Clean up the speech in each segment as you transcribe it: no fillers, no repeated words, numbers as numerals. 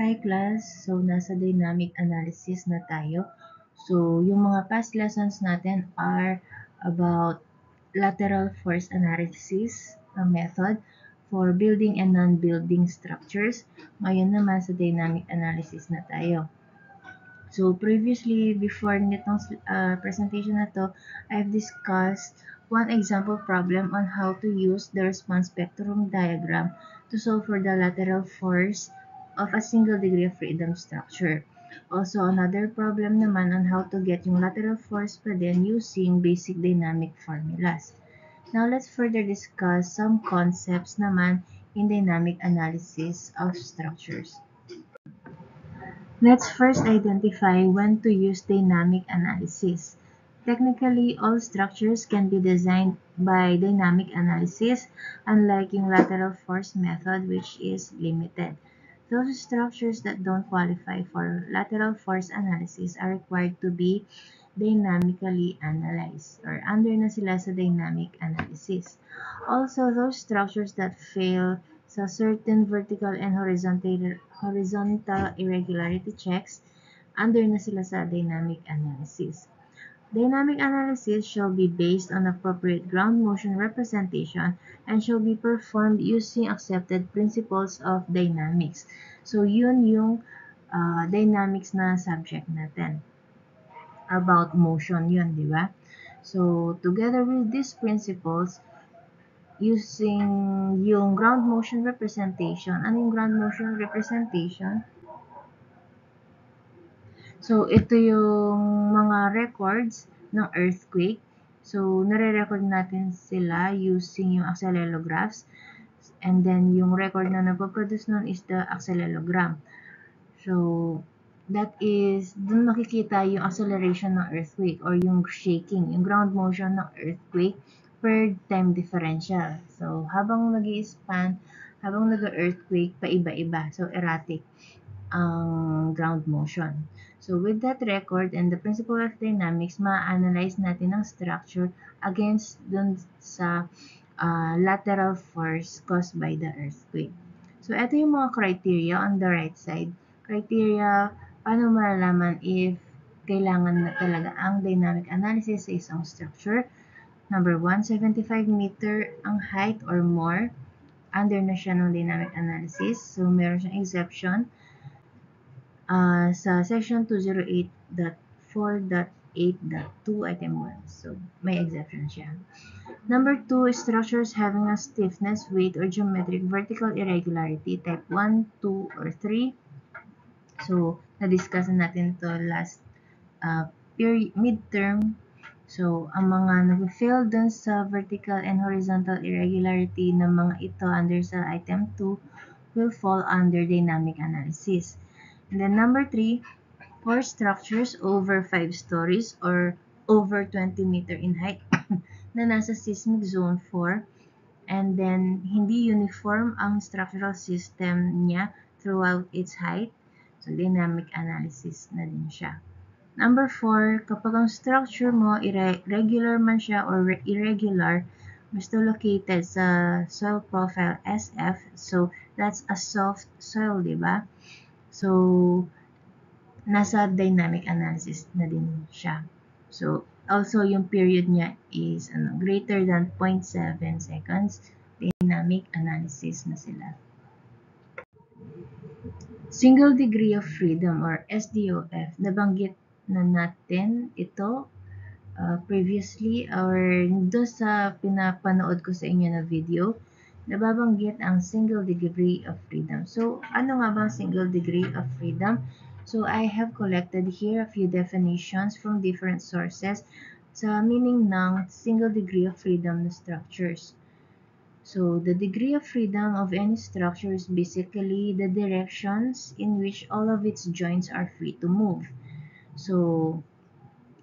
Hi class, so nasa dynamic analysis na tayo. So yung mga past lessons natin are about lateral force analysis method for building and non-building structures. Ngayon naman sa dynamic analysis na tayo. So previously, before nitong presentation na to, I've discussed one example problem on how to use the response spectrum diagram to solve for the lateral force of a single degree of freedom structure. Also, another problem naman on how to get yung lateral force pa din using basic dynamic formulas. Now, let's further discuss some concepts naman in dynamic analysis of structures. Let's first identify when to use dynamic analysis. Technically, all structures can be designed by dynamic analysis, unlike yung lateral force method, which is limited. Those structures that don't qualify for lateral force analysis are required to be dynamically analyzed, or under na sila sa dynamic analysis. Also, those structures that fail sa certain vertical and horizontal irregularity checks, under na sila sa dynamic analysis. Dynamic analysis shall be based on appropriate ground motion representation and shall be performed using accepted principles of dynamics. So, yun yung dynamics na subject natin. About motion yun, di ba? So, together with these principles, using yung ground motion representation. Ano yung ground motion representation? So, ito yung mga records ng earthquake. So, nare-record natin sila using yung accelerographs. And then, yung record na nagpo-produce nun is the accelerogram. So, that is, dun makikita yung acceleration ng earthquake or yung shaking, yung ground motion ng earthquake per time differential. So, habang nag-i-span, habang nag-earthquake, paiba-iba. So, erratic ang ground motion. So, with that record and the principle of dynamics, ma-analyze natin ang structure against dun sa lateral force caused by the earthquake. So, ito yung mga criteria on the right side. Criteria, paano malalaman if kailangan na talaga ang dynamic analysis sa isang structure. Number 1, 75 meter ang height or more. Under na siya ng dynamic analysis. So, meron siyang exception sa section 208.4.8.2 item 1. So, may exception siya. Number 2 is structures having a stiffness, weight, or geometric vertical irregularity type 1, 2, or 3. So, na-discuss natin ito last midterm. So, ang mga nag-fail dun sa vertical and horizontal irregularity ng mga ito under sa item 2 will fall under dynamic analysis. And then number 3, for structures over 5 stories or over 20 meter in height na nasa seismic zone 4, and then hindi uniform ang structural system niya throughout its height. So, dynamic analysis na din siya. Number 4, kapag ang structure mo irregular man siya or irregular, basta located sa soil profile SF, so that's a soft soil, diba? So, nasa dynamic analysis na din siya. So, also yung period niya is greater than 0.7 seconds. Dynamic analysis na sila. Single degree of freedom or SDOF, nabanggit na natin ito previously or doon sa pinapanood ko sa inyo na video, nababanggit ang single degree of freedom. So, ano nga ba ang single degree of freedom? So, I have collected here a few definitions from different sources sa meaning ng single degree of freedom na structures. So, the degree of freedom of any structure is basically the directions in which all of its joints are free to move. So,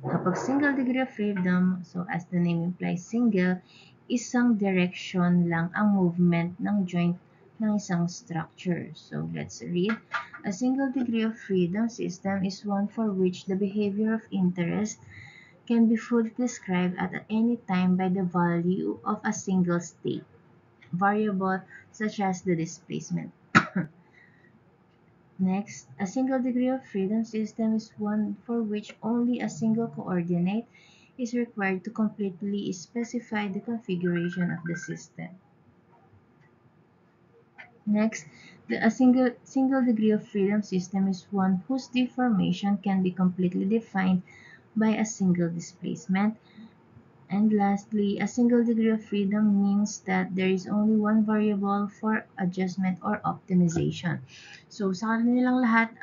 kapag single degree of freedom, so as the name implies single, isang direction lang ang movement ng joint ng isang structure. So, let's read. A single degree of freedom system is one for which the behavior of interest can be fully described at any time by the value of a single state variable such as the displacement. Next, a single degree of freedom system is one for which only a single coordinate is required to completely specify the configuration of the system. Next, a single degree of freedom system is one whose deformation can be completely defined by a single displacement. And lastly, a single degree of freedom means that there is only one variable for adjustment or optimization. So, sa kanilang lahat,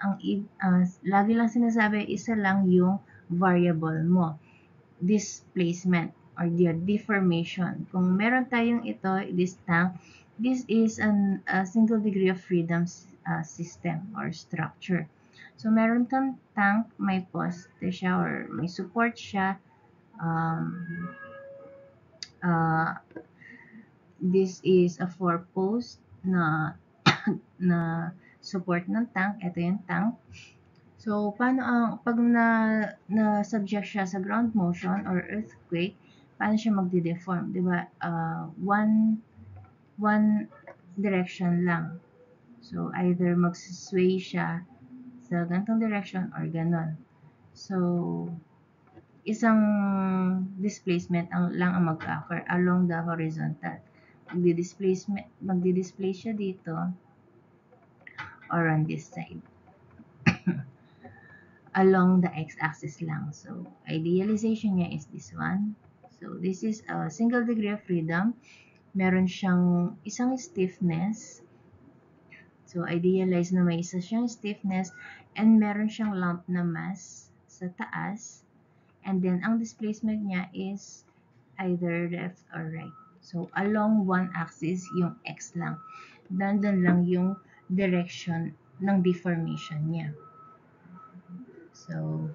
lagi lang sinasabi, isa lang yung variable mo, displacement or the deformation. Kung meron tayong ito, this is a single degree of freedom system or structure. So, meron kang tank, may poste siya or may support siya. Um, uh, this is a four-post na na support ng tank. Ito yung tank. So, paano pag na-subject siya sa ground motion or earthquake, paano siya magde-deform, 'di ba? One direction lang. So, either mag-sway siya sa ganitong direction or ganon. So, isang displacement lang ang mag-occur along the horizontal. Magdi-display siya dito or on this side. Along the x-axis lang. So, idealization niya is this one. So, this is a single degree of freedom. Meron siyang isang stiffness. So, idealize na may isa siyang stiffness and meron siyang lump na mass sa taas. And then, ang displacement niya is either left or right. So, along one axis, yung x lang. Nandun lang yung direction ng deformation niya. So,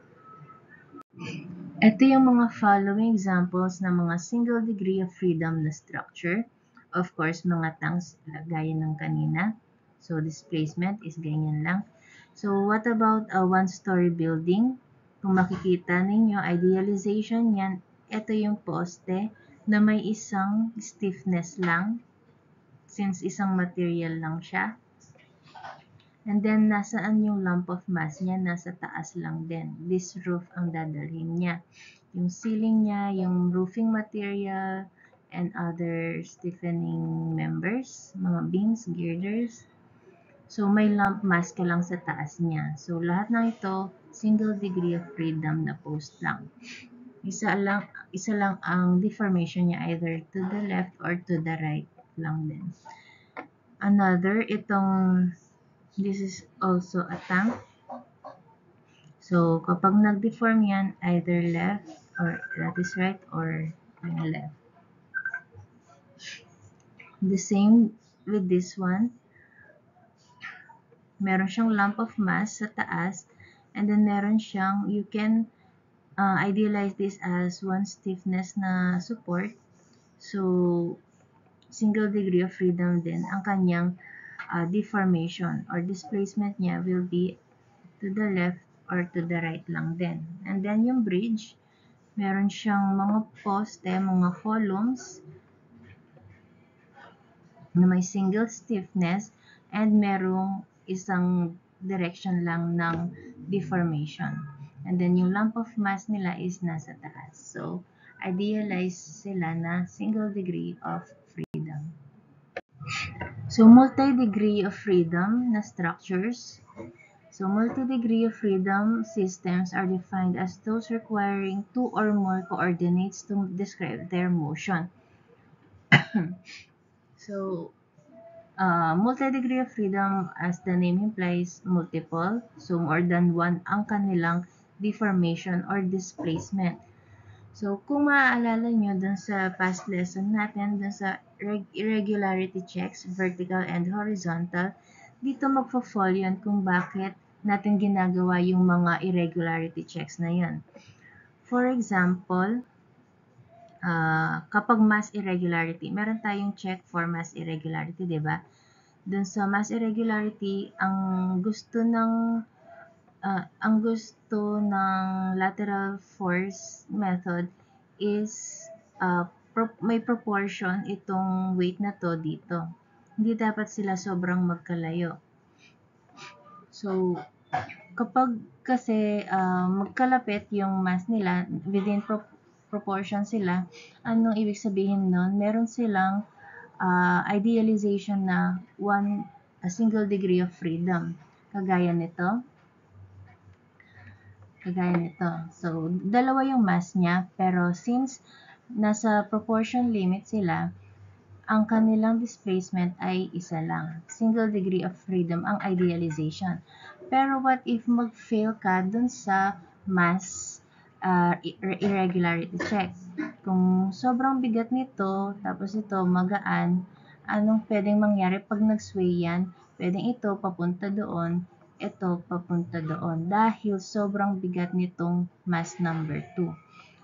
ito yung mga following examples ng mga single degree of freedom na structure. Of course, mga tanks gaya ng kanina. So, displacement is ganyan lang. So, what about a one-story building? Kung makikita ninyo, idealization yan, ito yung poste na may isang stiffness lang since isang material lang siya. And then, nasaan yung lump of mass niya? Nasa taas lang din. This roof ang dadalhin niya. Yung ceiling niya, yung roofing material, and other stiffening members, mga beams, girders. So, may lump mass ka lang sa taas niya. So, lahat ng ito, single degree of freedom na post lang. Isa lang ang deformation niya either to the left or to the right lang din. Another, this is also a tank. So, kapag nag-deform yan, either left or that is right or yung left. The same with this one. Meron siyang lump of mass sa taas and then meron siyang, you can idealize this as one stiffness na support. So, single degree of freedom din ang kanyang deformation or displacement niya will be to the left or to the right lang din. And then yung bridge, meron siyang mga poste, mga columns na may single stiffness and merong isang direction lang ng deformation. And then yung lump of mass nila is nasa taas. So, idealize sila na single degree of freedom. So, multi-degree of freedom na structures. So, multi-degree of freedom systems are defined as those requiring two or more coordinates to describe their motion. So, multi-degree of freedom, as the name implies, multiple. So, more than one ang kanilang deformation or displacement. So, kung maaalala nyo dun sa past lesson natin, dun sa irregularity checks, vertical and horizontal, dito magfo-fall yun kung bakit natin ginagawa yung mga irregularity checks na yun. For example, kapag mass irregularity, meron tayong check for mass irregularity, di ba? Dun sa mass irregularity, ang gusto ng lateral force method is may proportion itong weight na to dito. Hindi dapat sila sobrang magkalayo. So, kapag kasi magkalapit yung mass nila, within proportion sila, anong ibig sabihin nun? Meron silang idealization na a single degree of freedom. Kagaya nito. Kagaya nito. So, dalawa yung mass niya, pero since nasa proportion limit sila, ang kanilang displacement ay isa lang. Single degree of freedom ang idealization. Pero what if mag-fail ka dun sa mass irregularity check? Kung sobrang bigat nito, tapos ito magaan, anong pwedeng mangyari pag nag-sway yan? Pwedeng ito papunta doon, ito papunta doon. Dahil sobrang bigat nitong mass number 2.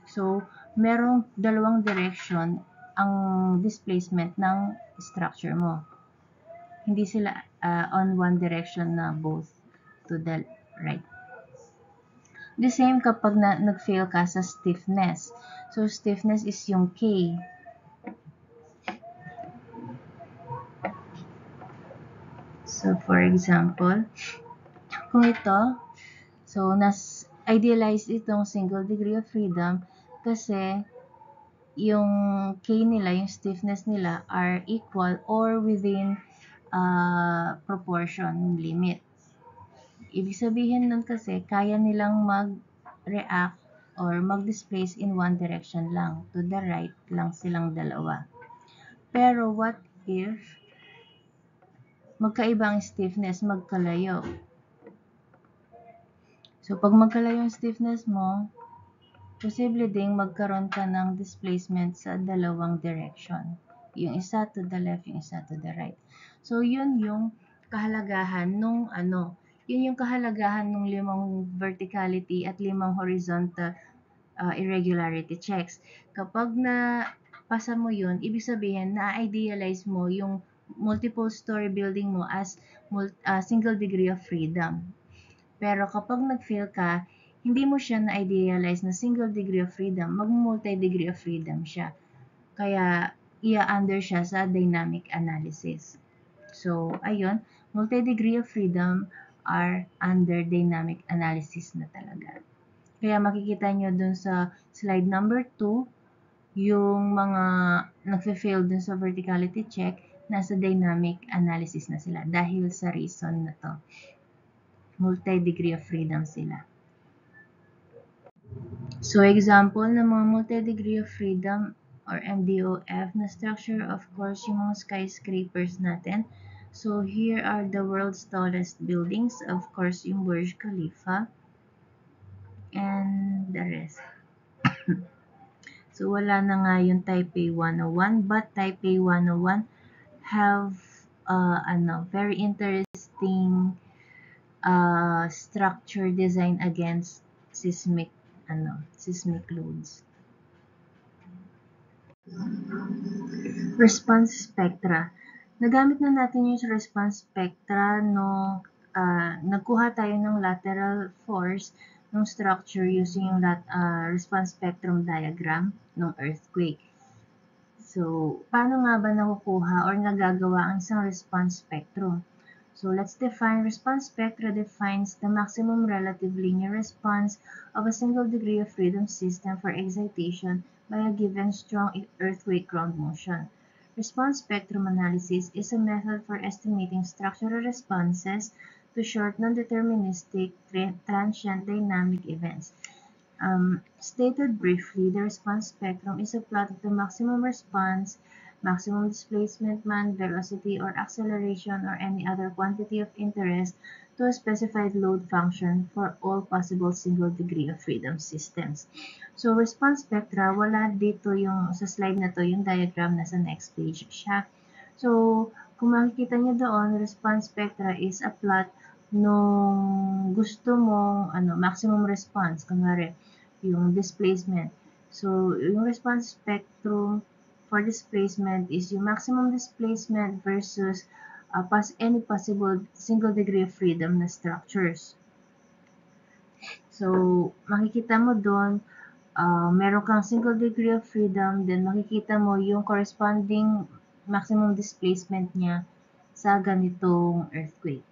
So, merong dalawang direction ang displacement ng structure mo. Hindi sila on one direction na both to the right. The same kapag nag-fail ka sa stiffness. So, stiffness is yung K. So, for example, kung ito, so, idealize itong single degree of freedom kasi yung K nila, yung stiffness nila are equal or within proportion limit. Ibig sabihin nun kasi, kaya nilang mag-react or mag-displace in one direction lang. To the right lang silang dalawa. Pero what if magkaibang stiffness, magkalayo? So, pag magkalayo yung stiffness mo, posible ding magkaroon ka ng displacement sa dalawang direction. Yung isa to the left, yung isa to the right. So, yun yung kahalagahan nung yun yung kahalagahan ng 5 verticality at 5 horizontal irregularity checks. Kapag pasa mo yun, ibig sabihin na-idealize mo yung multiple story building mo as single degree of freedom. Pero kapag nag-fail ka, hindi mo siya na-idealize na single degree of freedom, mag-multi-degree of freedom siya. Kaya, under siya sa dynamic analysis. So, ayun, multi-degree of freedom are under dynamic analysis na talaga. Kaya makikita nyo dun sa slide number 2, yung mga nagfe-fail dun sa verticality check, nasa dynamic analysis na sila dahil sa reason na to. Multi-degree of freedom sila. So, example ng mga multi-degree of freedom or MDOF na structure, of course, yung mga skyscrapers natin. So, here are the world's tallest buildings. Of course, yung Burj Khalifa and the rest. So, wala na nga yung Taipei 101, but Taipei 101 have very interesting structure design against seismic loads. Response spectra. Nagamit na natin yung response spectra no nagkuha tayo ng lateral force ng structure using yung response spectrum diagram ng earthquake. So, paano nga ba nakukuha or nagagawa ang isang response spectrum? So, let's define response spectra defines the maximum relative linear response of a single degree of freedom system for excitation by a given strong earthquake ground motion. Response spectrum analysis is a method for estimating structural responses to short non-deterministic transient dynamic events. Stated briefly, the response spectrum is a plot of the maximum response, maximum displacement, velocity, or acceleration, or any other quantity of interest to a specified load function for all possible single degree of freedom systems. So, response spectra, wala dito yung sa slide na to, yung diagram nasa next page siya. So, kung makikita niyo doon, response spectra is a plot nung gusto mong maximum response, kunwari yung displacement. So, yung response spectrum for displacement is yung maximum displacement versus any possible single degree of freedom na structures. So, makikita mo doon, meron kang single degree of freedom, then makikita mo yung corresponding maximum displacement niya sa ganitong earthquake.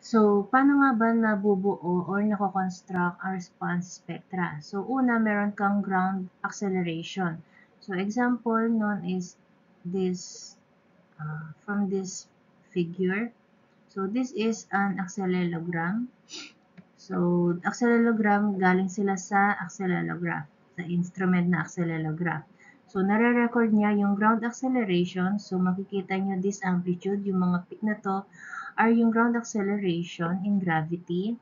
So, paano nga ba nabubuo or nako-construct ang response spectra? So, una, meron kang ground acceleration. So, example known is this, from this figure. So, this is an accelerogram. So, accelerogram, galing sila sa accelegraph, sa instrument na accelegraph. So, nare-record niya yung ground acceleration. So, makikita nyo this amplitude, yung mga peak na to, are yung ground acceleration in gravity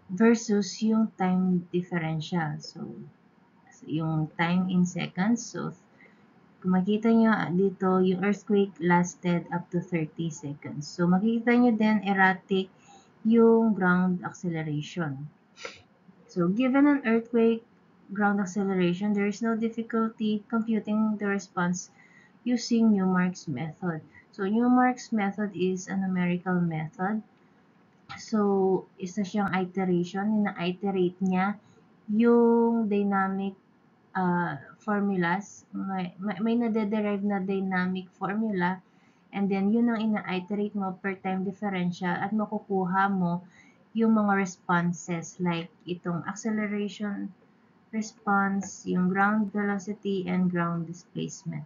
versus yung time differential. So, yung time in seconds. So, kung makita nyo dito, yung earthquake lasted up to 30 seconds. So, makikita nyo din erratic yung ground acceleration. So, given an earthquake ground acceleration, there is no difficulty computing the response using Newmark's method. So, Newmark's method is a numerical method. So, isa siyang iteration. Ina-iterate niya yung dynamic formulas. May nade-derive na dynamic formula, and then yun ang ina-iterate mo per time differential at makukuha mo yung mga responses like itong acceleration response, yung ground velocity, and ground displacement.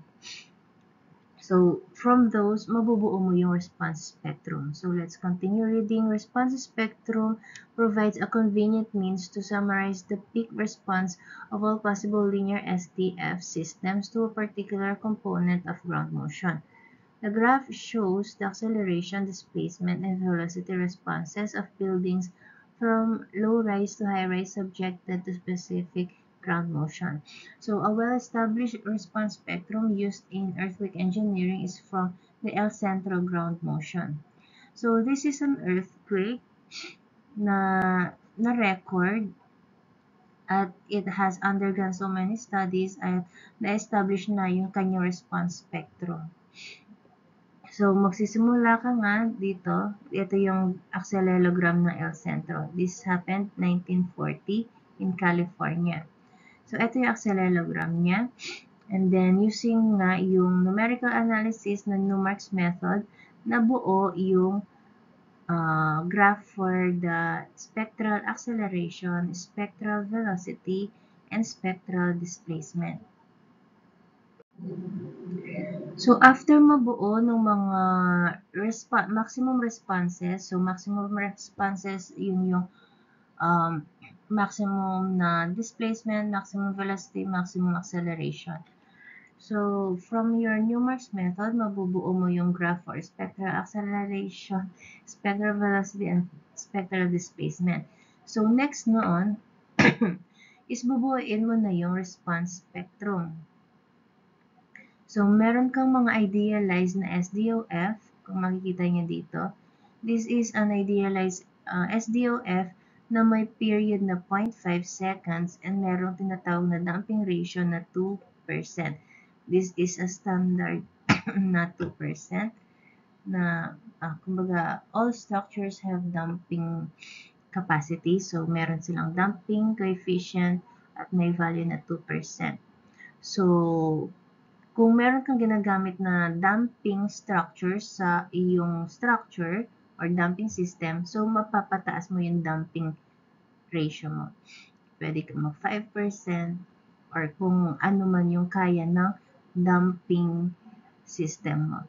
So, from those, mabubuo mo yung response spectrum. So, let's continue reading. Response spectrum provides a convenient means to summarize the peak response of all possible linear SDF systems to a particular component of ground motion. The graph shows the acceleration, displacement, and velocity responses of buildings from low-rise to high-rise subjected to specific ground motion. So, a well-established response spectrum used in earthquake engineering is from the El Centro ground motion. So, this is an earthquake na record at it has undergone so many studies at na-establish na yung kanyang response spectrum. So, magsisimula ka nga dito. Ito yung accelerogram ng El Centro. This happened 1940 in California. So, ito yung accelerogram niya. And then, using nga yung numerical analysis ng Newmark's method, nabuo yung graph for the spectral acceleration, spectral velocity, and spectral displacement. So, after mabuo ng mga maximum responses, so maximum responses, yun yung maximum na displacement, maximum velocity, maximum acceleration. So, from your Newmark's method, mabubuo mo yung graph for spectral acceleration, spectral velocity, and spectral displacement. So, next noon, is bubuuin mo na yung response spectrum. So, meron kang mga idealized na SDOF, kung makikita niyo dito. This is an idealized SDOF na may period na 0.5 seconds and merong tinatawag na damping ratio na 2%. This is a standard na 2% na, kumbaga, all structures have damping capacity. So, meron silang damping coefficient at may value na 2%. So, kung meron kang ginagamit na damping structure sa iyong structure or damping system, so mapapataas mo yung damping ratio mo. Pwede ka mag 5% or kung ano man yung kaya ng damping system mo.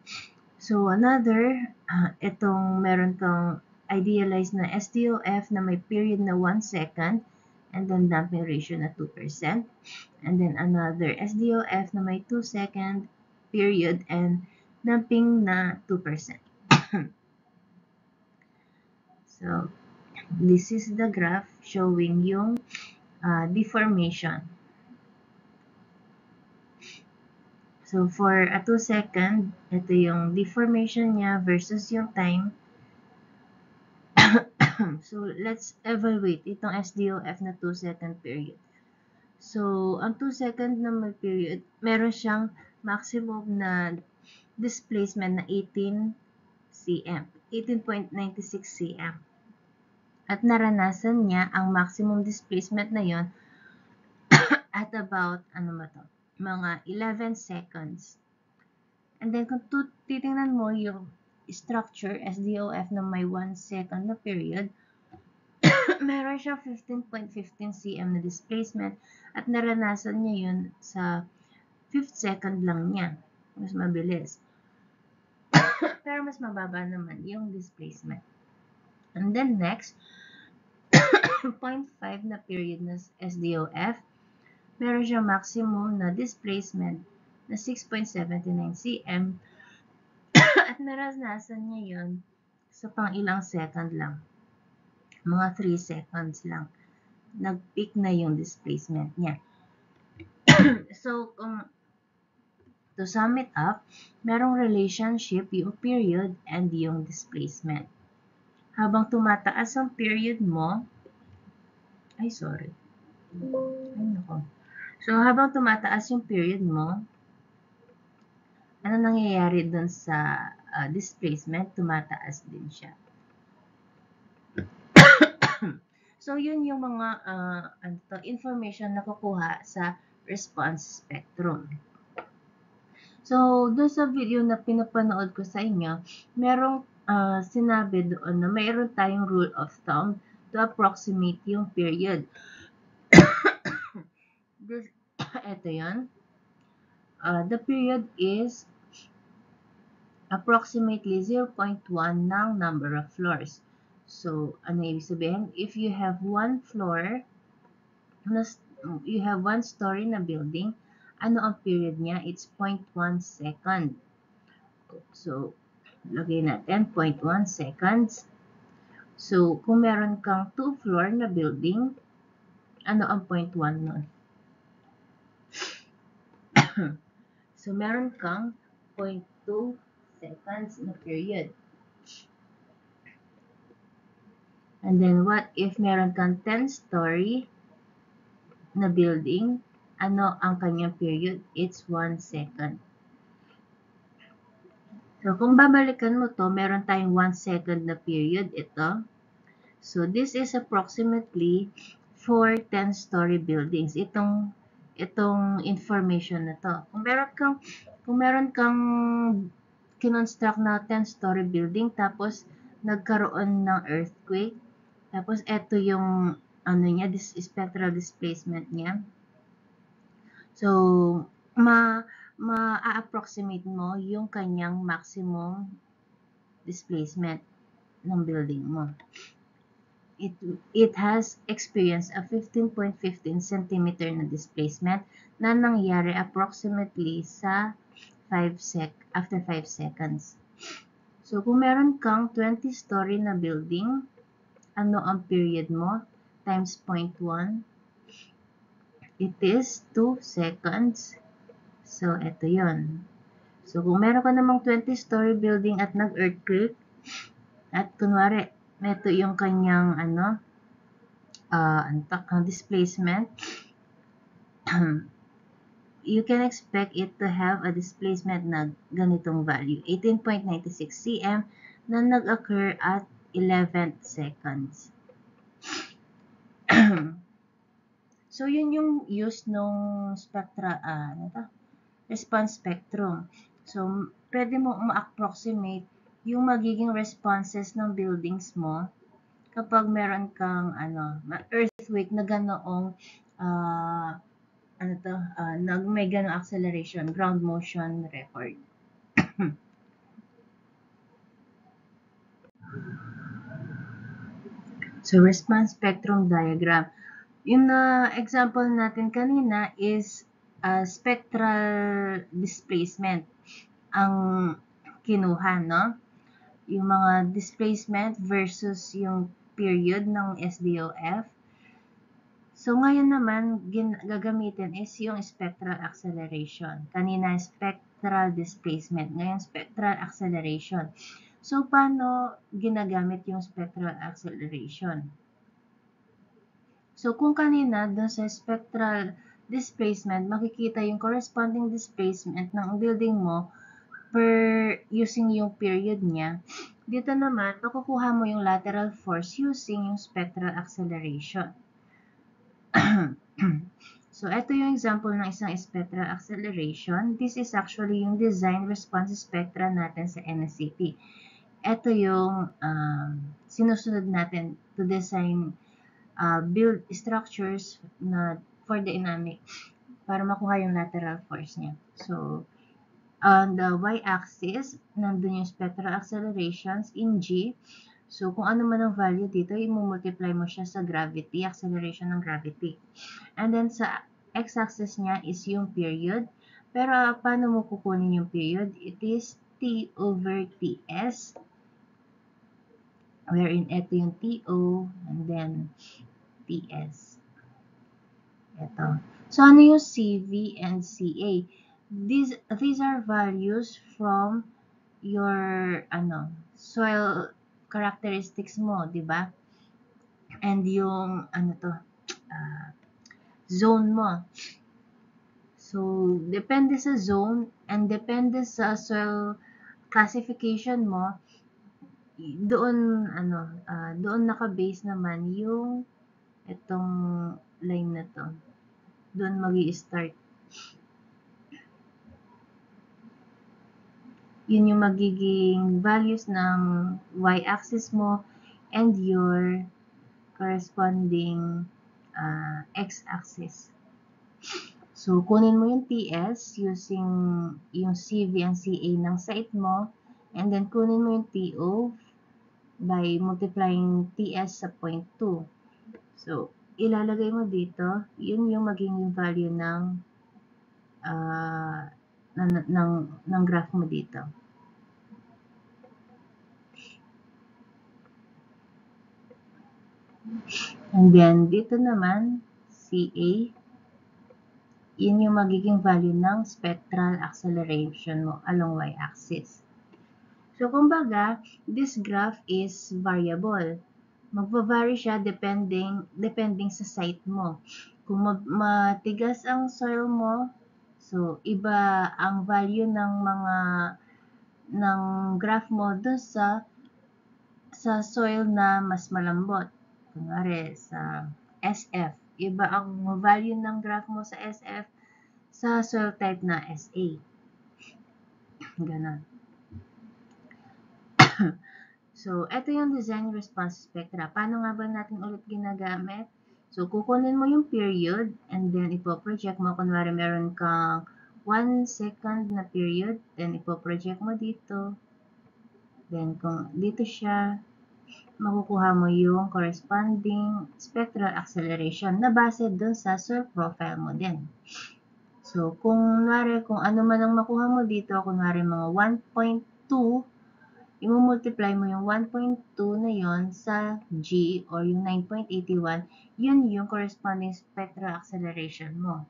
So another, itong meron kang idealized na SDOF na may period na 1 second and then damping ratio na 2%. And then another SDOF na may 2-second period and damping na 2%. So, this is the graph showing yung deformation. So, for a 2-second, ito yung deformation niya versus yung time. So, let's evaluate itong SDOF na 2-second period. So, ang 2-second na may period, meron siyang maximum na displacement na 18 cm, 18.96 cm. At naranasan niya ang maximum displacement na yon at about, mga 11 seconds. And then, kung titingnan mo yung structure, SDOF na may 1 second na period, meron siyang 15.15 cm na displacement at naranasan niya yun sa 5th second lang niya. Mas mabilis. Pero mas mababa naman yung displacement. And then next, 0.5 na period na SDOF, meron siyang maximum na displacement na 6.79 cm at naranasan niya yun sa pang ilang second lang. Mga 3 seconds lang. Nag-peak na yung displacement niya. So, to sum it up, merong relationship yung period and yung displacement. Habang tumataas ang period mo, ay sorry. Ay nako. So, habang tumataas yung period mo, ano nangyayari dun sa displacement? Tumataas din siya. So, yun yung mga information na kukuha sa response spectrum. So, doon sa video na pinapanood ko sa inyo, merong sinabi doon na mayroon tayong rule of thumb to approximate yung period. Ito yun. The period is approximately 0.1 ng number of floors. So, ano ibig sabihin? If you have one floor, you have one story na building, ano ang period niya? It's 0.1 second. So, lagay natin 0.1 seconds. So, kung meron kang 2 floor na building, ano ang 0.1 nun? So, meron kang 0.2 seconds na period. And then, what if meron kang 10-story na building? Ano ang kanyang period? It's 1 second. So, kung babalikan mo to, meron tayong 1 second na period. Ito. So, this is approximately for 10-story buildings. Itong information na to. Kung meron kang kinonstruct na 10-story building, tapos nagkaroon ng earthquake, tapos ito yung spectral displacement niya. So, ma-approximate mo yung kanyang maximum displacement ng building mo. It has experienced a 15.15 cm na displacement na nangyari approximately sa after 5 seconds. So, kung meron kang 20-story na building, ano ang period mo? Times 0.1. It is 2 seconds. So, ito yon. So, kung meron ka namang 20-story building at nag-earthquake, at kunwari, ito yung kanyang displacement, you can expect it to have a displacement na ganitong value, 18.96 cm na nag-occur at 11th seconds. So, yun yung use nung response spectrum. So, pwede mo ma-approximate yung magiging responses ng buildings mo kapag meron kang earthquake na ganoong may ganoong acceleration, ground motion record. So, response spectrum diagram. Yung example natin kanina is spectral displacement ang kinuha, no? Yung mga displacement versus yung period ng SDOF. So, ngayon naman, gagamitin is yung spectral acceleration. Kanina, spectral displacement. Ngayon, spectral acceleration. So, paano ginagamit yung spectral acceleration? So, kung kanina, dun sa spectral displacement, makikita yung corresponding displacement ng building mo per using yung period niya. Dito naman, makukuha mo yung lateral force using yung spectral acceleration. So, ito yung example ng isang spectral acceleration. This is actually yung design response spectra natin sa NSCP. ito yung sinusunod natin to design build structures na for dynamic para makuha yung lateral force niya. So, on the y-axis, nandun yung spectral accelerations in G. So, kung ano man ang value dito, i-multiply mo siya sa gravity, acceleration ng gravity. And then, sa x-axis niya is yung period. Pero, paano mo kukunin yung period? It is T over Ts, wherein ito yung TO, and then Ts. Ito. So, ano yung CV and CA? These are values from your soil characteristics mo, 'di ba? And yung zone mo. So, depende sa zone and depende sa soil classification mo, doon doon naka-base naman yung itong line na to. Doon magi-start. Yun yung magiging values ng y-axis mo and your corresponding x-axis. So, kunin mo yung TS using yung CV and CA ng site mo, and then kunin mo yung TO by multiplying TS sa 0.2. So, ilalagay mo dito, yun yung magiging value ng graph mo dito. And then, dito naman, CA, yun yung magiging value ng spectral acceleration mo along y-axis. So, kumbaga, this graph is variable. Magva-vary siya depending sa site mo. Kung matigas ang soil mo, so, iba ang value ng graph mo dun sa soil na mas malambot. Kunwari, sa SF. Iba ang value ng graph mo sa SF sa soil type na SA. Ganon. So, ito yung design response spectra. Paano nga ba natin ulit ginagamit? So, kukunin mo yung period and then ipo-project mo. Kunwari, meron kang 1 second na period, then ipo-project mo dito. Then, kung dito siya, makukuha mo yung corresponding spectral acceleration na base dun sa soil profile mo din. So, kung ano man ang makuha mo dito, kunwari mga 1.2, i-multiply mo yung 1.2 na yon sa G or yung 9.81, yun yung corresponding spectral acceleration mo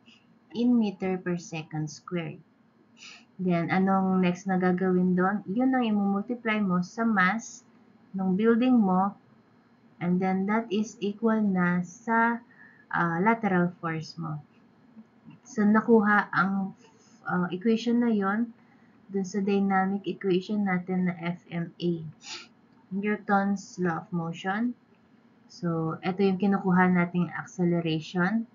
in meter per second squared. Then, anong next na gagawin doon? Yun ang i-multiply mo sa mass ng building mo, and then that is equal na sa lateral force mo. So, nakuha ang equation na yon dun sa dynamic equation natin na FMA, Newton's law of motion. So, ito yung kinukuha nating acceleration.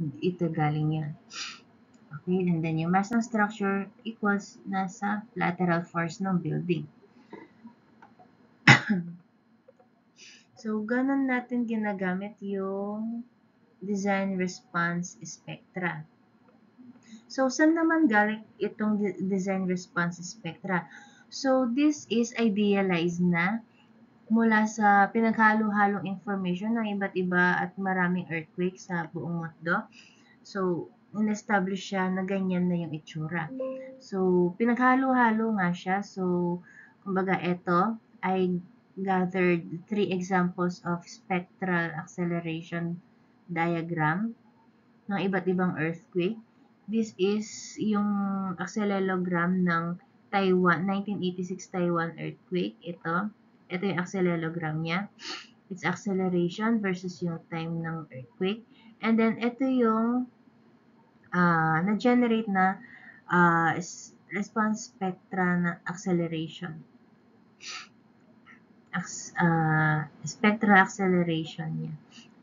Ito galing yan. Okay, and then yung mass ng structure equals na sa lateral force ng building. So, ganun natin ginagamit yung design response spectra. So, saan naman galing itong design response spectra? So, this is idealized na mula sa pinaghalo-halong information ng iba't iba at maraming earthquake sa buong mundo. So, in-establish siya na ganyan na yung itsura. So, pinaghalo-halo nga siya. So, kumbaga ito, I gathered 3 examples of spectral acceleration diagram ng iba't ibang earthquake. This is yung accelerogram ng Taiwan, 1986 Taiwan earthquake. Ito yung accelerogram niya. Its acceleration versus yung time ng earthquake. And then, ito yung na-generate na response spectra na acceleration. Spectral acceleration niya.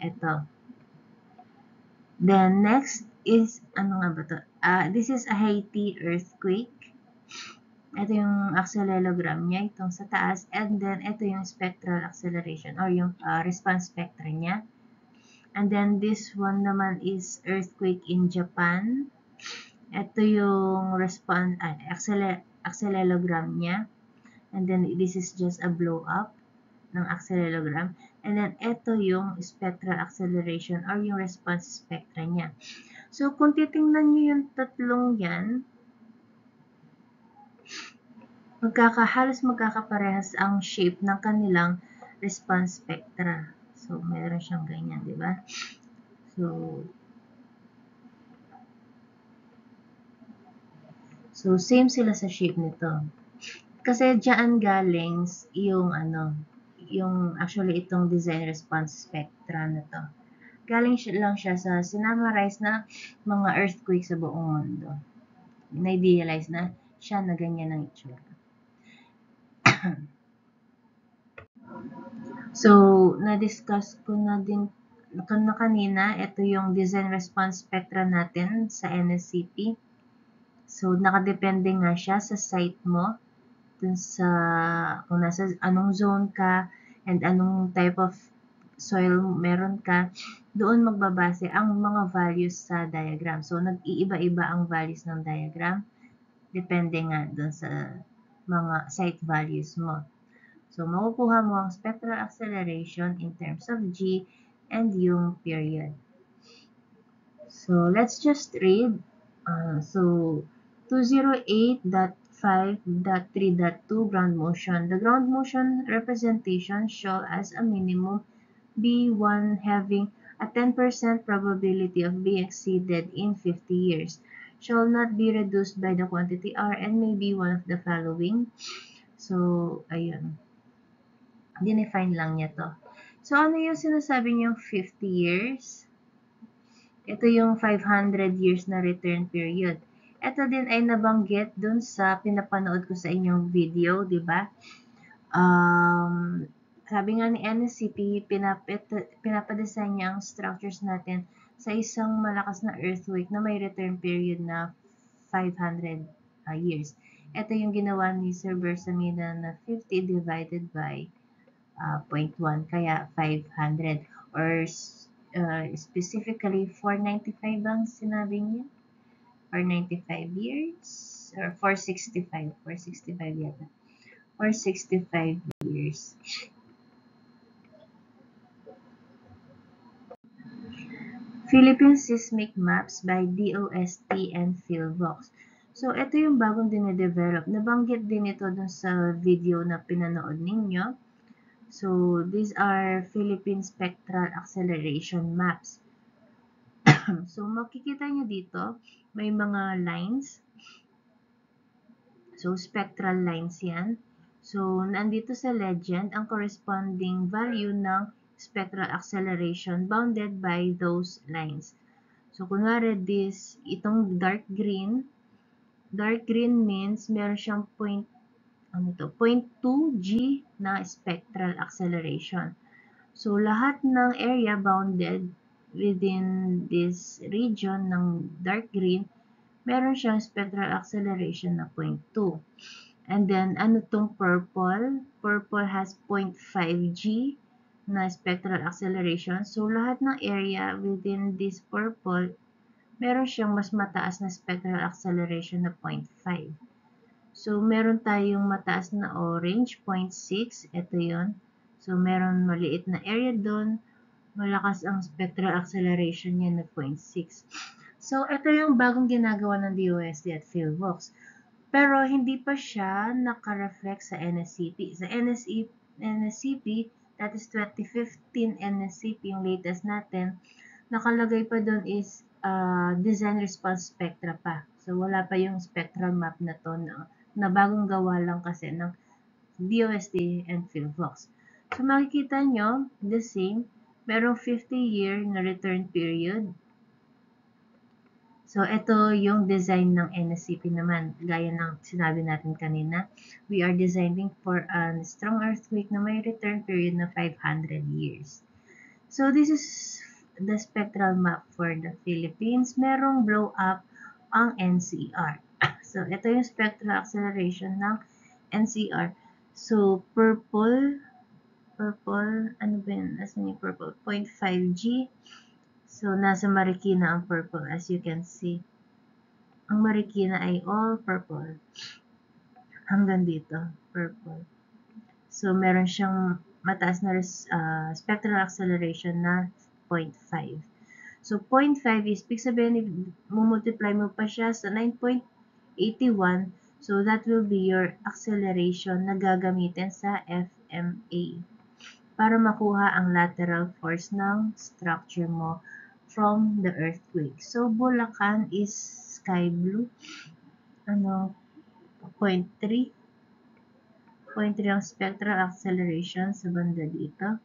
Ito. Then, next is, ano nga ba to? This is a Haiti earthquake. Ito yung accelerogram niya, itong sa taas, and then ito yung spectral acceleration or yung response spectra niya. And then this one naman is earthquake in Japan. Ito yung response accelerogram niya. And then this is just a blow up ng accelerogram. And then ito yung spectral acceleration or yung response spectra niya. So kung titingnan niyo yung tatlong yan, halos magkakaparehas ang shape ng kanilang response spectra. So meron siyang ganyan, di ba? So same sila sa shape nito. Kasi diyan galing yung yung actually itong design response spectra na to. Galing lang siya sa sinamarize na mga earthquake sa buong mundo. Na-idealize na siya na ganyan ang itsura. So, na-discuss ko na din kanina, ito yung design response spectra natin sa NSCP. So, nakadepende nga siya sa site mo, dun sa kung nasa anong zone ka and anong type of soil meron ka, doon magbabase ang mga values sa diagram. So, nag-iiba-iba ang values ng diagram, depende nga dun sa mga site values mo. So, makukuha mo ang spectral acceleration in terms of G and yung period. So, let's just read. So, 208.5.3.2 ground motion. The ground motion representation show as a minimum B1 having a 10% probability of being exceeded in 50 years. Shall not be reduced by the quantity R and may be one of the following. So, ayun. Dinefine lang niya to. So, ano yung sinasabi niyong 50 years? Ito yung 500 years na return period. Ito din ay nabanggit dun sa pinapanood ko sa inyong video, di ba? Sabi nga ni NSCP, pinapadesign niya ang structures natin sa isang malakas na earthquake na may return period na 500 years. Ito yung ginawa ni Sir Bersamida na 50 divided by 0.1 kaya 500 or specifically 495 bang sinabi niya? 495 years or 465 yata. 465 years. Philippine Seismic Maps by DOST and PhilVox. So, ito yung bagong dinedevelop. Nabanggit din ito dun sa video na pinanood ninyo. So, these are Philippine Spectral Acceleration Maps. So, makikita nyo dito, may mga lines. So, spectral lines yan. So, nandito sa legend, ang corresponding value ng spectral acceleration bounded by those lines. So, kunwari itong dark green means meron siyang 0.2 G na spectral acceleration. So, lahat ng area bounded within this region ng dark green, meron siyang spectral acceleration na 0.2. And then, ano tong purple? Purple has 0.5 G na spectral acceleration. So, lahat ng area within this purple, meron siyang mas mataas na spectral acceleration na 0.5. So, meron tayong mataas na orange, 0.6. Ito yon. So, meron maliit na area doon. Malakas ang spectral acceleration niya na 0.6. So, ito yung bagong ginagawa ng DOST at PhilVox. Pero, hindi pa siya naka-reflect sa NSCP. Sa NSCP, that is 2015 NSCP, yung latest natin, nakalagay pa doon is design response spectra pa. So, wala pa yung spectral map na to na bagong gawa lang kasi ng DOST and PhilVox. So, makikita nyo, the same, merong 50-year na return period. So, ito yung design ng NSCP naman. Gaya ng sinabi natin kanina, we are designing for a strong earthquake na may return period na 500 years. So, this is the spectral map for the Philippines. Merong blow up ang NCR. So, ito yung spectral acceleration ng NCR. So, purple, ano ba yun? Nasaan yung purple? 0.5 G. So, nasa Marikina ang purple, as you can see. Ang Marikina ay all purple. Hanggang dito, purple. So, meron siyang mataas na spectral acceleration na 0.5. So, 0.5 is, big sabihin, multiply mo pa siya sa 9.81. So, that will be your acceleration na gagamitin sa FMA para makuha ang lateral force ng structure mo from the earthquake. So, Bulacan is sky blue. 0.3. 0.3 ang spectral acceleration sa banda dito.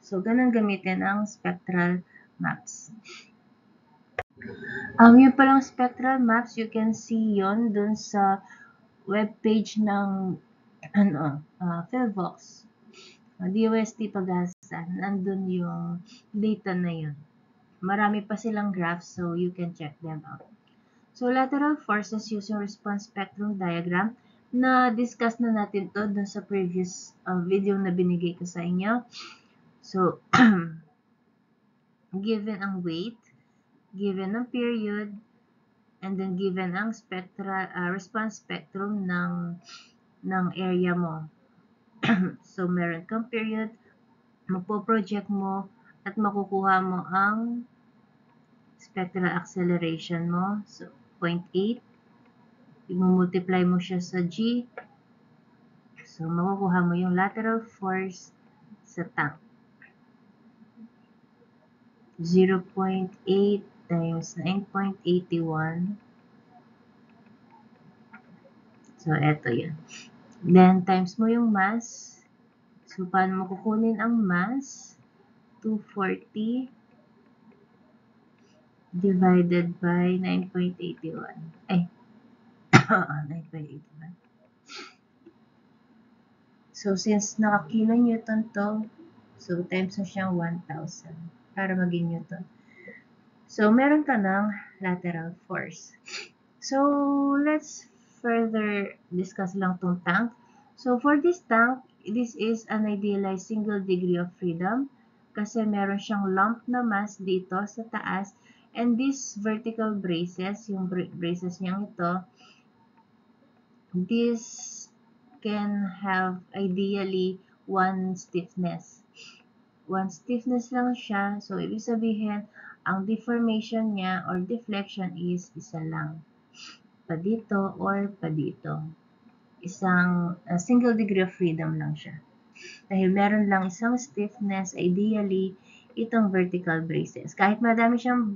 So, ganun gamitin ang spectral maps. Yung palang spectral maps, you can see yon dun sa webpage ng PhilVox. DOST Pag-asa, nandun yung data na yun. Marami pa silang graphs, so you can check them out. So, lateral forces using response spectrum diagram, na-discuss na natin to dun sa previous video na binigay ko sa inyo. So, given ang weight, given ang period, and then given ang spectral response spectrum ng area mo. So, meron kang period, mapoproject mo, at makukuha mo ang spectral acceleration mo. So, 0.8. I-multiply mo siya sa G. So, makukuha mo yung lateral force sa tank. 0.8 times 9.81. So, eto yan. Then, times mo yung mass. So, paano mo kukunin ang mass? 240 divided by 9.81. Ay, 9.81. So, since naka-kilonewton to, so, times mo siyang 1,000 para maging newton. So, meron ka ng lateral force. So, let's further discuss lang tong tank. So, for this tank, this is an idealized single degree of freedom kasi meron siyang lump na mass dito sa taas, and these vertical braces, yung braces niyang ito, this can have ideally one stiffness. One stiffness lang siya, so ibig sabihin, ang deformation niya or deflection is isa lang. Pa dito or pa dito. Isang single degree of freedom lang siya. Dahil meron lang isang stiffness, ideally, itong vertical braces. Kahit madami siyang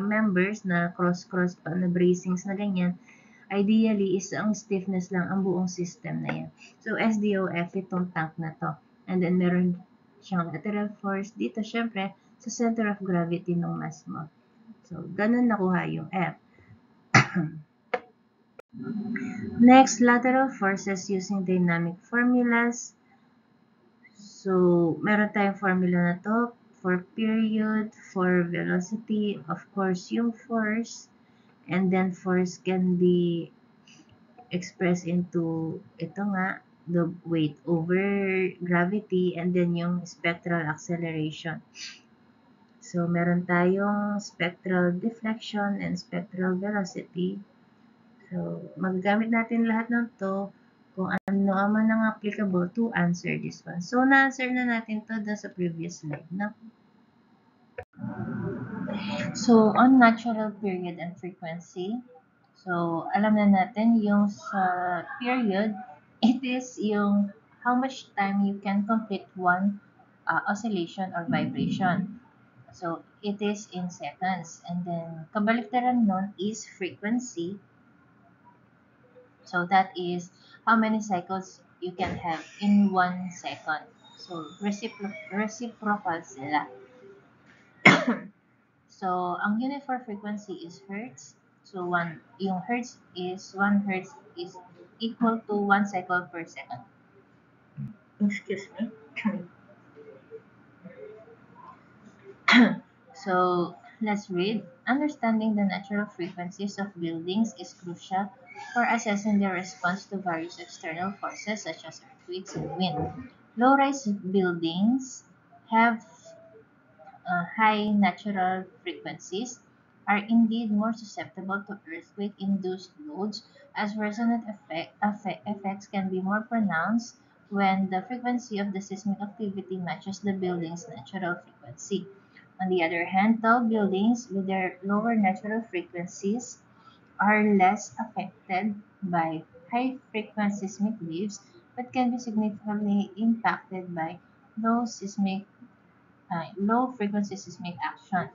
members na cross-cross pa na bracings na ganyan, ideally, isang stiffness lang ang buong system na yan. So, SDOF, itong tank na to. And then, meron siyang lateral force dito, syempre, sa center of gravity ng mass mo. So, ganun nakuha yung F. Next, lateral forces using dynamic formulas. So, meron tayong formula na to for period, for velocity, of course, yung force, and then force can be expressed into ito nga, the weight over gravity, and then yung spectral acceleration. So, meron tayong spectral deflection and spectral velocity. So, magagamit natin lahat ng to kung ano man ang applicable to answer this one. So, na-answer na natin to sa previous slide, no? So, on natural period and frequency, so, alam na natin yung sa period, it is yung how much time you can complete one oscillation or vibration. So, it is in seconds. And then, kabaliktaran nun is frequency. So, that is how many cycles you can have in 1 second. So, reciprocal sila. So, ang unit for frequency is hertz. So, yung hertz is 1 hertz is equal to 1 cycle per second. Excuse me. So, Let's read. Understanding the natural frequencies of buildings is crucial for assessing their response to various external forces such as earthquakes and wind. Low-rise buildings have high natural frequencies are indeed more susceptible to earthquake-induced loads, as resonant effects can be more pronounced when the frequency of the seismic activity matches the building's natural frequency. On the other hand, tall buildings with their lower natural frequencies are less affected by high-frequency seismic waves but can be significantly impacted by low-frequency seismic action.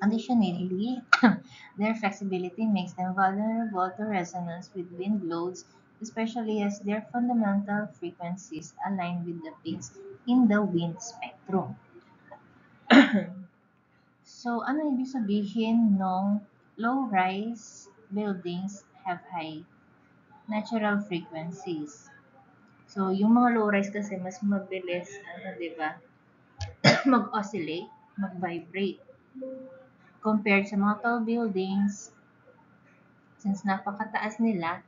Additionally, their flexibility makes them vulnerable to resonance with wind loads, especially as their fundamental frequencies align with the peaks in the wind spectrum. So, ano ibig sabihin nung low-rise buildings have high natural frequencies? So, yung mga low-rise kasi mas mabilis, ano, di ba, mag-oscillate, mag-vibrate. Compared sa mga tall buildings, since napakataas nila,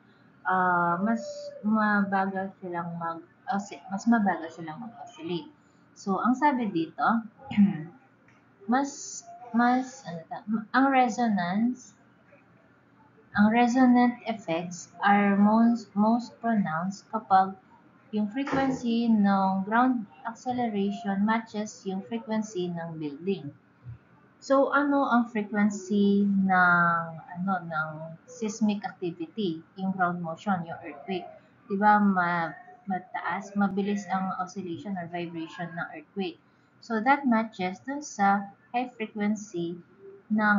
mas mabagal silang mas mabagal silang mag-oscillate. So, ang sabi dito, mas ano ang resonant effects are most pronounced kapag yung frequency ng ground acceleration matches yung frequency ng building. So, ano ang frequency ng seismic activity, yung ground motion, yung earthquake? 'Di ba mataas, mabilis ang oscillation or vibration ng earthquake. So, that matches dun sa high frequency ng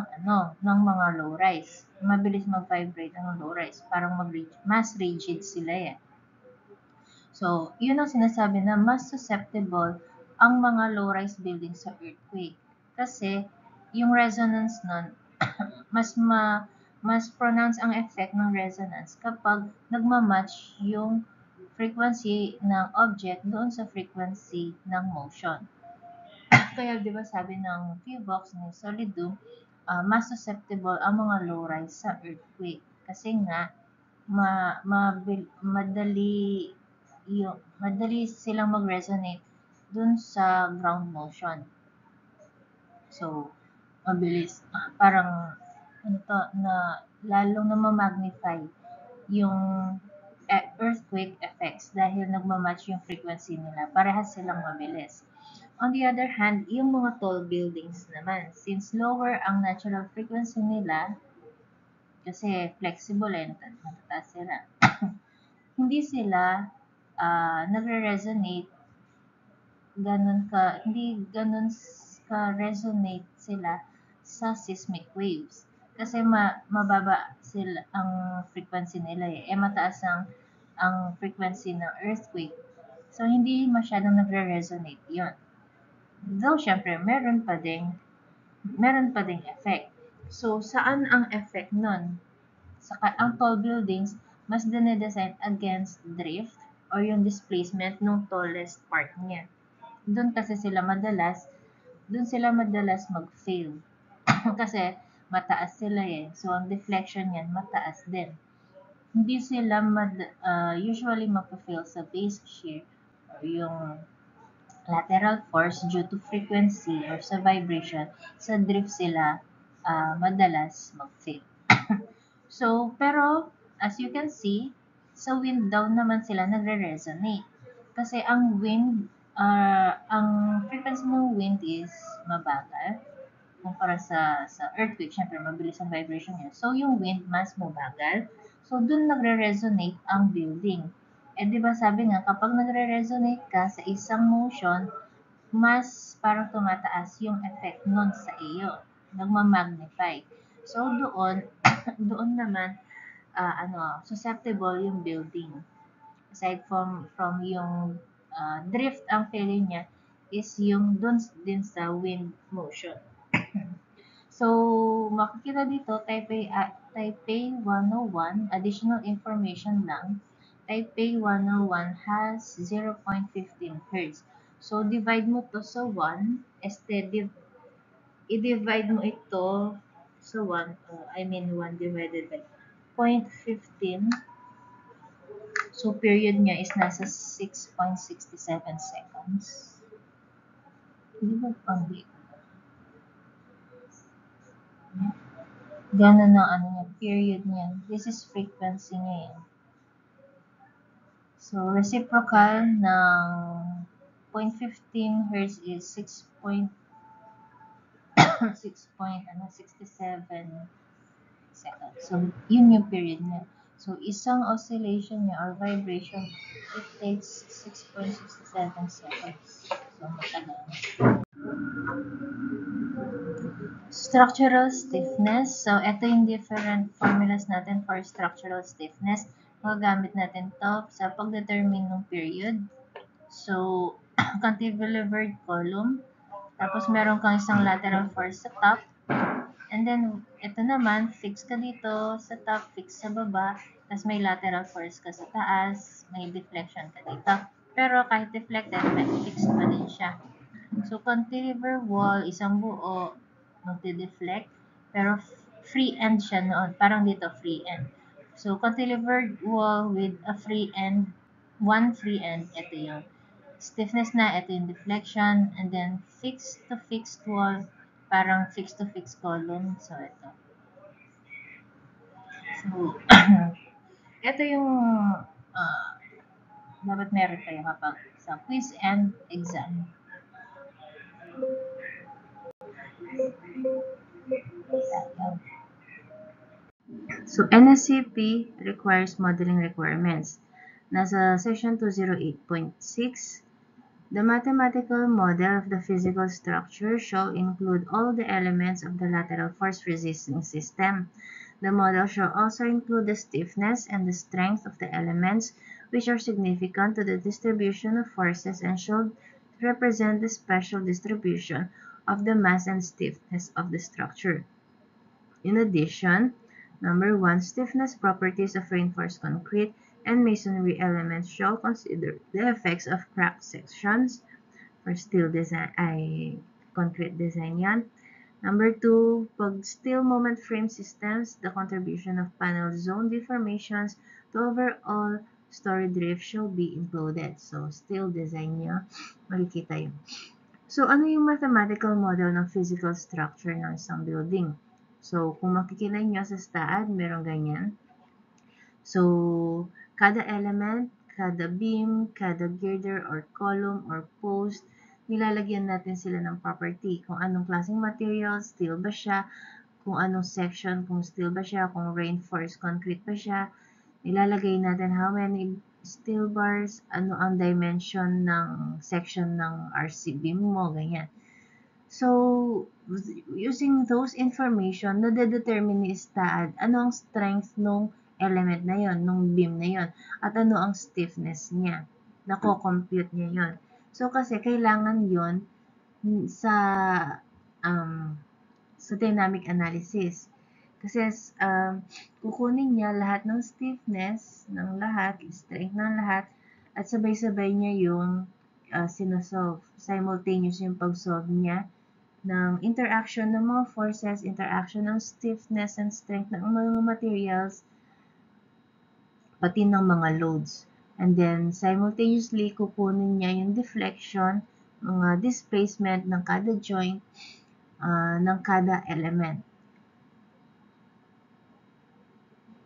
mga low rise. Mabilis mag-vibrate ang low rise, parang mas rigid sila eh. So, yun ang sinasabi na mas susceptible ang mga low-rise buildings sa earthquake. Kasi, yung resonance nun, mas mas pronounced ang effect ng resonance kapag nagmamatch yung frequency ng object doon sa frequency ng motion. Kaya 'di ba sabi ng PHIVOX ni Solidum, mas susceptible ang mga low-rise sa earthquake kasi nga madali silang mag-resonate dun sa ground motion. So, mabilis. Parang, ano to, na lalong na-magnify yung earthquake effects dahil nagmamatch yung frequency nila. Parehas silang mabilis. On the other hand, yung mga tall buildings naman, since lower ang natural frequency nila, kasi flexible eh, matataas sila. Hindi sila nagre-resonate hindi ganun ka-resonate sila sa seismic waves. Kasi mababa sila ang frequency nila eh. Mataas ang frequency ng earthquake. So, hindi masyadong nagre-resonate yun. Though, syempre, meron pa ding effect. So, saan ang effect nun? Ang tall buildings mas dinedesign against drift or yung displacement ng tallest part niya. Doon kasi doon sila madalas mag-fail. Kasi mataas sila eh. So, ang deflection niyan mataas din. Hindi sila usually magpa-fail sa base shear or yung lateral force due to frequency or sa vibration. Sa drift sila madalas mag-fail. So, pero as you can see, sa wind daw naman sila nagre-resonate. Kasi ang frequency ng wind is mabagal kumpara sa earthquake. Syempre, mabilis ang vibration niya. So, yung wind mas mabagal. So, dun nagre-resonate ang building. Eh, di ba sabi nga, kapag nagre-resonate ka sa isang motion, mas parang tumataas yung effect nun sa iyo. Nagma-magnify. So, doon naman, susceptible yung building. Aside from yung drift, ang failure niya is yung dun din sa wind motion. So, makikita dito, Taipei 101, additional information lang. Taipei 101 has 0.15 Hz. So, divide mo to sa 1, steady i-divide mo ito sa 1, 1 divided by 0.15. So, period niya is nasa 6.67 seconds. Di ba pang Ganun ang ano niya, period niya. This is frequency niya eh. So, reciprocal ng 0.15 Hz is 6.67 seconds. So, yun yung period niya. So, isang oscillation niya or vibration, it takes 6.67 seconds. So, matagal. Structural stiffness. So, ito yung different formulas natin for structural stiffness. Magagamit natin to sa pag-determine ng period. So, cantilevered column. Tapos, meron kang isang lateral force sa top. And then, ito naman, fix ka dito sa top, fix sa baba. Tapos, may lateral force ka sa taas. May deflection ka dito. Pero, kahit deflected, may fixed pa din siya. So, cantilever wall, isang buo, magde-deflect. Pero, free end siya noon. Parang dito, free end. So, cantilevered wall with a free end, one free end, ito yung stiffness na, ito yung deflection, and then fixed to fixed wall, parang fixed to fixed column. So, ito. So, ito yung dapat meron kayo kapag sa quiz and exam. So, NSCP requires modeling requirements. Nasa section 208.6, the mathematical model of the physical structure shall include all the elements of the lateral force resisting system. The model shall also include the stiffness and the strength of the elements which are significant to the distribution of forces and shall represent the special distribution of the mass and stiffness of the structure. In addition, number 1, stiffness properties of reinforced concrete and masonry elements shall consider the effects of crack sections for steel design concrete design yan. Number 2, pag steel moment frame systems, the contribution of panel zone deformations to overall story drift shall be included. So, steel design niya, makikita yun. So, ano yung mathematical model ng physical structure ng isang building? So, kung makikita nyo sa STAAD, meron ganyan. So, kada element, kada beam, kada girder or column or post, nilalagyan natin sila ng property. Kung anong klaseng material, steel ba siya, kung anong section, kung steel ba siya, kung reinforced concrete ba siya, nilalagay natin how many steel bars, ano ang dimension ng section ng RC beam mo, ganyan. So, using those information, nade-determine ni STAAD ano ang strength nung element na yon, nung beam na yon, at ano ang stiffness niya. Nako-compute niya yon. So, kasi kailangan yon sa sa dynamic analysis. Kasi kukunin niya lahat ng stiffness ng lahat, strength ng lahat, at sabay-sabay niya yung sinosolve. Simultaneous yung pag-solve niya ng interaction ng mga forces, interaction ng stiffness and strength ng mga materials, pati ng mga loads. And then, simultaneously, kukunin niya yung deflection, mga displacement ng kada joint, ng kada element.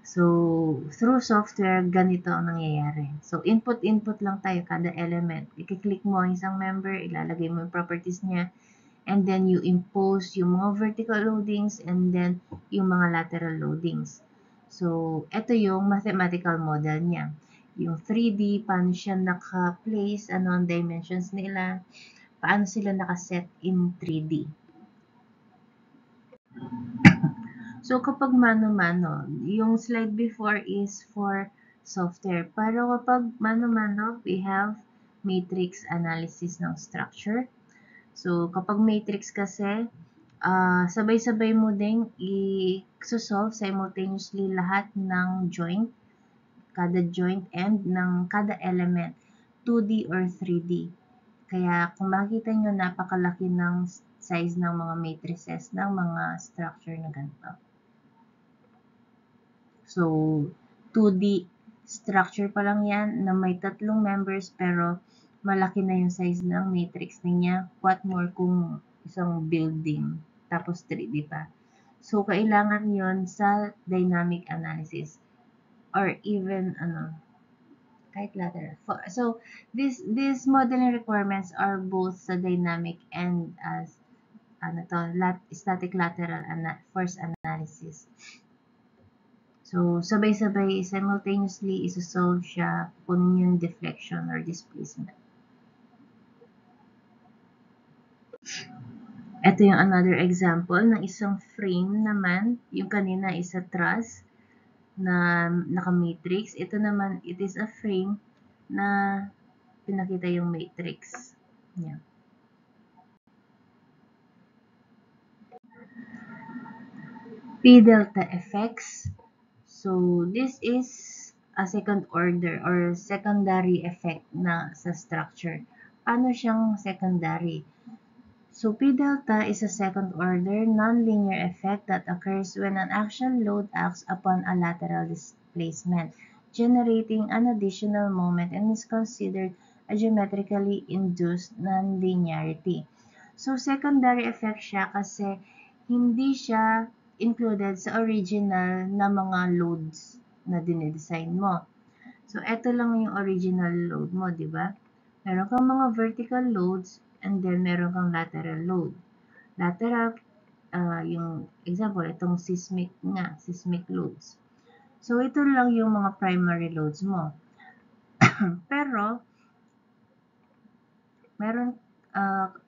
So, through software, ganito ang nangyayari. So, input lang tayo kada element. I-click mo ang isang member, ilalagay mo yung properties niya, and then you impose yung mga vertical loadings and then yung mga lateral loadings. So, ito yung mathematical model niya. Yung 3D, paano siya naka-place, ano ang dimensions nila, paano sila nakaset in 3D. So, kapag mano-mano, yung slide before is for software. Pero kapag mano-mano, we have matrix analysis ng structure. So, kapag matrix kasi, sabay-sabay mo ding i-solve simultaneously lahat ng joint, kada joint end ng kada element, 2D or 3D. Kaya kung makikita nyo, napakalaki ng size ng mga matrices ng mga structure na ganito. So, 2D structure pa lang yan na may tatlong members pero malaki na yung size ng matrix niya. What more kung isang building tapos 3D pa. So, kailangan yon sa dynamic analysis or even kahit lateral. So, these modeling requirements are both sa dynamic and as static lateral force analysis. So, sabay-sabay, simultaneously, isosolve siya kung yung deflection or displacement. Ito yung another example ng isang frame naman. Yung kanina is a truss na naka-matrix. Ito naman, it is a frame na pinakita yung matrix. Yan. P delta effects. So, this is a second order or secondary effect na sa structure. Paano siyang secondary? So, P delta is a second order nonlinear effect that occurs when an action load acts upon a lateral displacement, generating an additional moment and is considered a geometrically induced nonlinearity. So, secondary effect siya kasi hindi siya included sa original na mga loads na dinedesign mo. So, ito lang yung original load mo, di ba? Meron kang mga vertical loads and then meron kang lateral load. Lateral, yung example, itong seismic loads. So, ito lang yung mga primary loads mo. Pero, meron,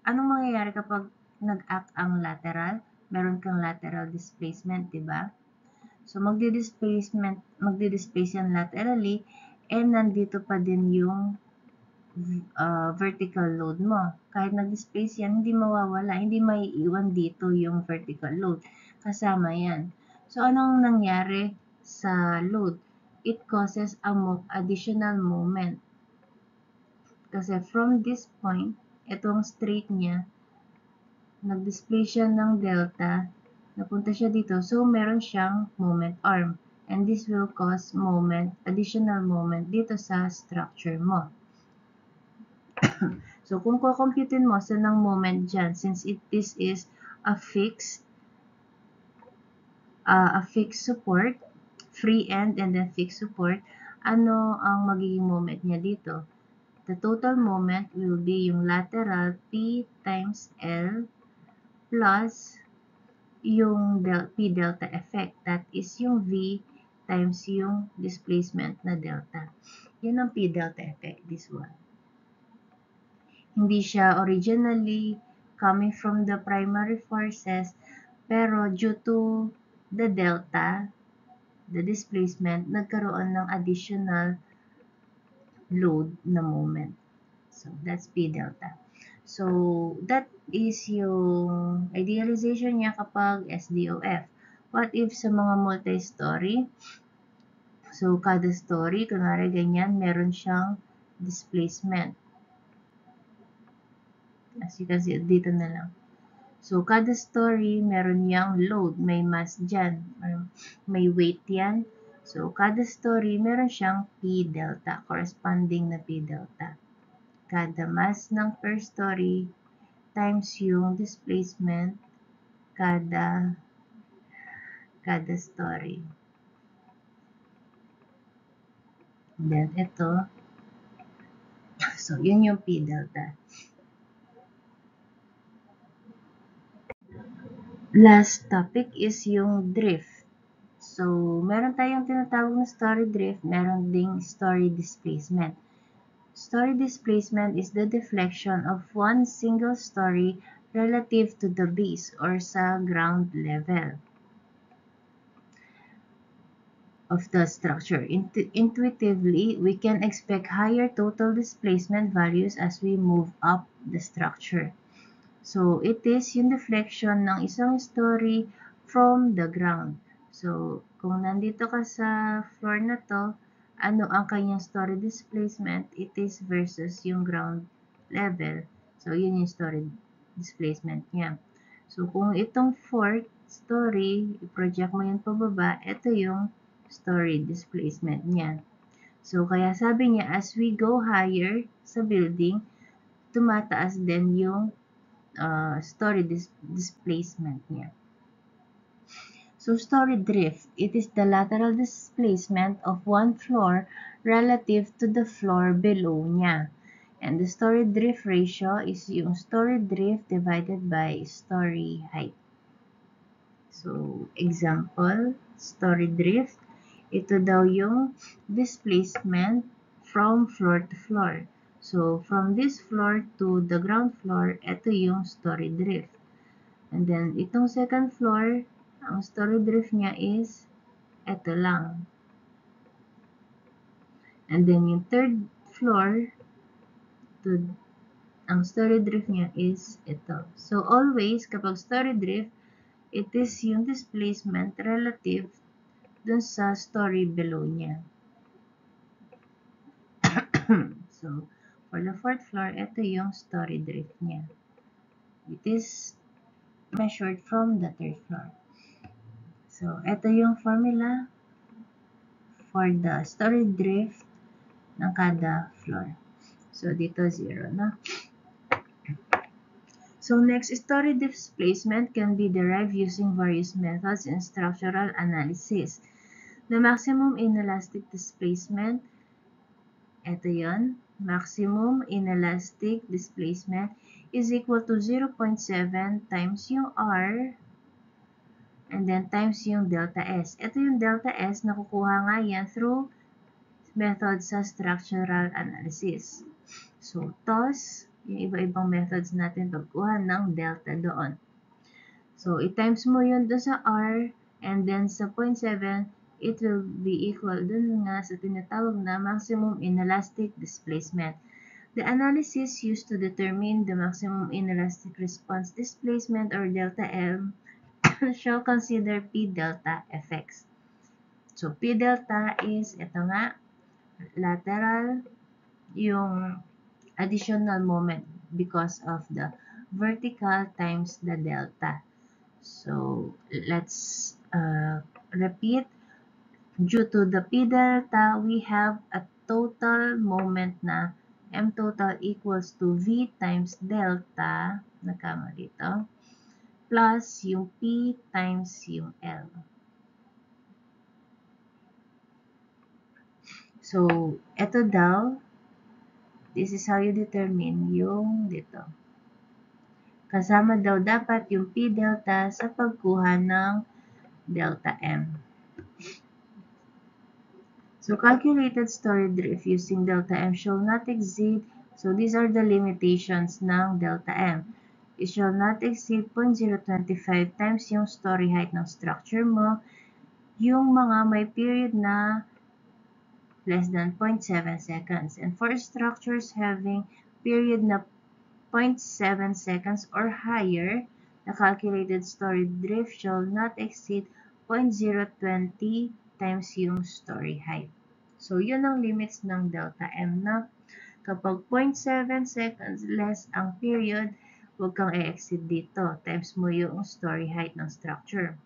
anong mangyayari kapag nag-act ang lateral? Meron kang lateral displacement, di ba? So, magdi-displace yan laterally, and nandito pa din yung vertical load mo. Kahit nag-displace yan, hindi mawawala, hindi maiiwan dito yung vertical load. Kasama yan. So, anong nangyari sa load? It causes additional moment. Kasi from this point, itong straight niya, nag-display siya ng delta, napunta siya dito, so meron siyang moment arm. And this will cause additional moment dito sa structure mo. So, kung kukumputin mo sa ng moment dyan, since this is a fixed support, free end and then fixed support, ano ang magiging moment niya dito? The total moment will be yung lateral P times L plus yung P delta effect. That is yung V times yung displacement na delta. Yan ang P delta effect, this one. Hindi siya originally coming from the primary forces, pero due to the delta, the displacement, nagkaroon ng additional load na moment. So, that's P delta. So, that is yung idealization niya kapag SDOF. What if sa mga multi-story? So, kada story, kunwari ganyan, meron siyang displacement. As you can see, dito na lang. So, kada story, meron yang load. May mass dyan. May weight yan. So, kada story, meron siyang P delta, corresponding na P delta. Kada mass ng per story times yung displacement kada story. And then, ito. So, yun yung P delta. Last topic is yung drift. So, meron tayong tinatawag na story drift, meron ding story displacement. Story displacement is the deflection of one single story relative to the base or sa ground level of the structure. Intuitively, we can expect higher total displacement values as we move up the structure. So, it is yung deflection ng isang story from the ground. So, kung nandito ka sa floor na to, ano ang kanyang story displacement? It is versus yung ground level. So, yun yung story displacement niya. So, kung itong fourth story, i-project mo yun pababa, ito yung story displacement niya. So, kaya sabi niya, as we go higher sa building, tumataas din yung story displacement niya. So, story drift, it is the lateral displacement of one floor relative to the floor below niya. And the story drift ratio is yung story drift divided by story height. So, example, story drift, ito daw yung displacement from floor to floor. So, from this floor to the ground floor, ito yung story drift. And then, itong second floor, ang story drift niya is ito lang. And then, yung third floor, ang story drift niya is ito. So, always, kapag story drift, it is yung displacement relative dun sa story below niya. So, for the fourth floor, ito yung story drift niya. It is measured from the third floor. So, ito yung formula for the story drift ng kada floor. So, dito 0 na. So, next, story displacement can be derived using various methods in structural analysis. The maximum inelastic displacement, ito yun, maximum inelastic displacement is equal to 0.7 times yung R and then times yung delta S. Ito yung delta S, nakukuha nga yan through method sa structural analysis. So, TOS, yung iba-ibang methods natin pagkuha ng delta doon. So, i-times mo yun doon sa R and then sa 0.7, it will be equal dun nga sa tinatawag na maximum inelastic displacement. The analysis used to determine the maximum inelastic response displacement or delta M shall consider P delta effects. So, P delta is, ito nga, lateral, yung additional moment because of the vertical times the delta. So, let's repeat. Due to the P delta, we have a total moment na M total equals to V times delta, nakama dito, plus yung P times yung L. So, eto daw, this is how you determine yung dito. Kasama daw dapat yung P delta sa pagkuha ng delta M. So, calculated story drift using delta M shall not exceed, so these are the limitations ng delta M. It shall not exceed 0.025 times yung story height ng structure mo, yung mga may period na less than 0.7 seconds. And for structures having period na 0.7 seconds or higher, the calculated story drift shall not exceed 0.020 times yung story height. So, yun ang limits ng delta M na kapag 0.7 seconds less ang period, huwag kang i-exceed dito. Times mo yung story height ng structure.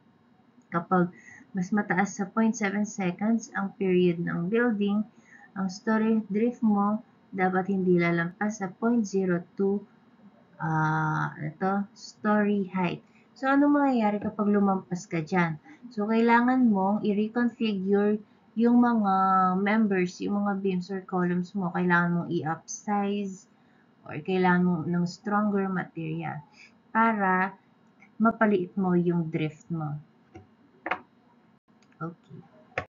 Kapag mas mataas sa 0.7 seconds ang period ng building, ang story drift mo dapat hindi lalampas sa 0.02 story height. So, ano mangyayari kapag lumampas ka dyan? So, kailangan mong i-reconfigure yung mga members, yung mga beams or columns mo. Kailangan mong i-upsize or kailangan mo ng stronger material para mapaliit mo yung drift mo. Okay.